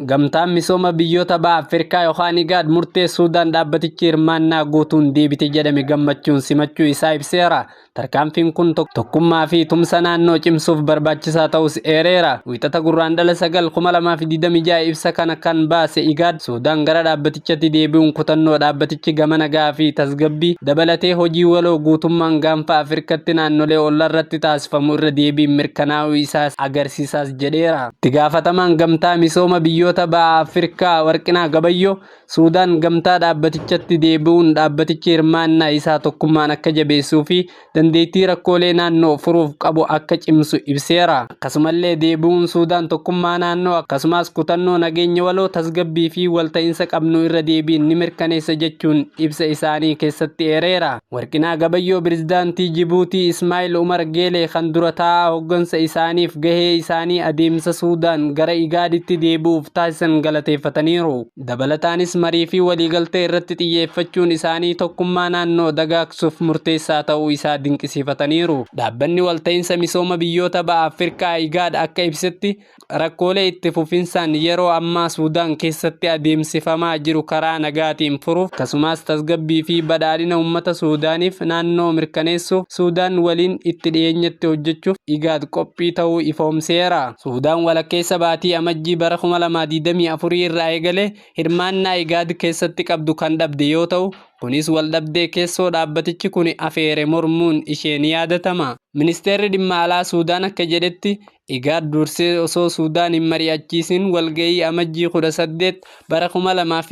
Gamtaan misooma biyyoota baha Afrikaa yookaan IGAD murtee Suudaan dhaabbatichi hirmaannaa guutuun deebite jedhame gammachuun simachuu isaa ibseera. Tarkaanfiin kun tokkummaa fi tumsa naannoo cimsuuf barbaachisaa ta'us eereera. Wiixata Gurraandhala 9/2026 ibsa kana kan baase IGAD Suudaan gara dhaabbatichatti deebi'uun kutannoo dhaabbatichi gama nagaa fi tasgabbii dabalatee hojii waloo guutummaan gaanfa Afrikaatti naannolee ollaarratti taasifamu irra deebiin mirkanaa'uu isaas agarsiisaas jedheera. Itti gaafatamaan gamtaa misooma biyyoota baha Afrikaa Warqinaa Gabayyoo Suudaan gamtaa dhaabbatichatti deebi'uun dhaabbatichi hirmaannaa isaa tokkummaan akka jabeessuu fi dandeettii rakkoolee naannoo furuuf qabu akka cimsu ibseera. Akkasumallee deebi'uun Suudaan tokkummaa naannoo akkasumas kutannoo nageenya waloo tasgabbii fi walta'iinsa qabnu irra deebiin ni mirkaneessa jechuun ibsa isaanii keessatti eereera. Warqinaa Gabayyoo pirezidaantii Jibuutii Ismaa'il Umar Geelee kan dura taa'aa hoggansa isaaniif gahee isaanii adeemsa Suudaan gara IGADitti deebi'uuf taasisan galateeffataniiru. Dabalataanis marii fi waliigaltee irratti xiyyeeffachuun isaanii tokkummaa naannoo dagaagsuuf murteessaa ta'uu isaa dinqisiifataniiru. Dhaabbanni walta'iinsa misooma biyyoota baha Afrikaa IGAD akka ibsetti rakkoolee itti fufinsaan yeroo ammaa Suudaan keessatti adeemsifamaa jiru karaa nagaatiin furuuf akkasumas tasgabbii fi badhaadhina uummata Suudaaniif naannoo mirkaneessuuf Suudaan waliin itti dhiyeenyatti hojjechuuf IGAD qophii ta'uu ifoomseera. Suudaan walakkeessa baatii amajjii bara 2024 irraa eegalee hirmaannaa IGAD keessatti qabdu kan dhabde yoo ta'u kunis waldhabdee keessoo dhaabbatichi kun afeere mormuun isheen yaadatama. Ministeerri dhimma alaa Suudaan akka jedhetti IGAD dursee osoo Suudaan hin mari'achiisin walgahii amajjii 18 bara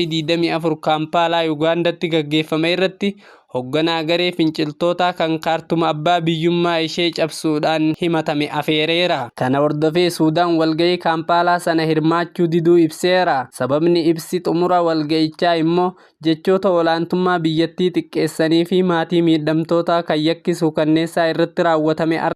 2024 Kaampaalaa Yugaandatti gaggeeffame irratti hoogganaa garee finciltootaa kan kaartuma abbaa biyyummaa ishee cabsuudhaan himatame afeereera. Kana hordofee Suudaan walgahii Kaampaalaa sana hirmaachuu diduu ibseera. Sababni ibsi xumura walgahichaa immoo jechoota olaantummaa biyyattii xiqqeessanii fi maatii miidhamtootaa kan yakkisu kanneessaa irratti raawwatame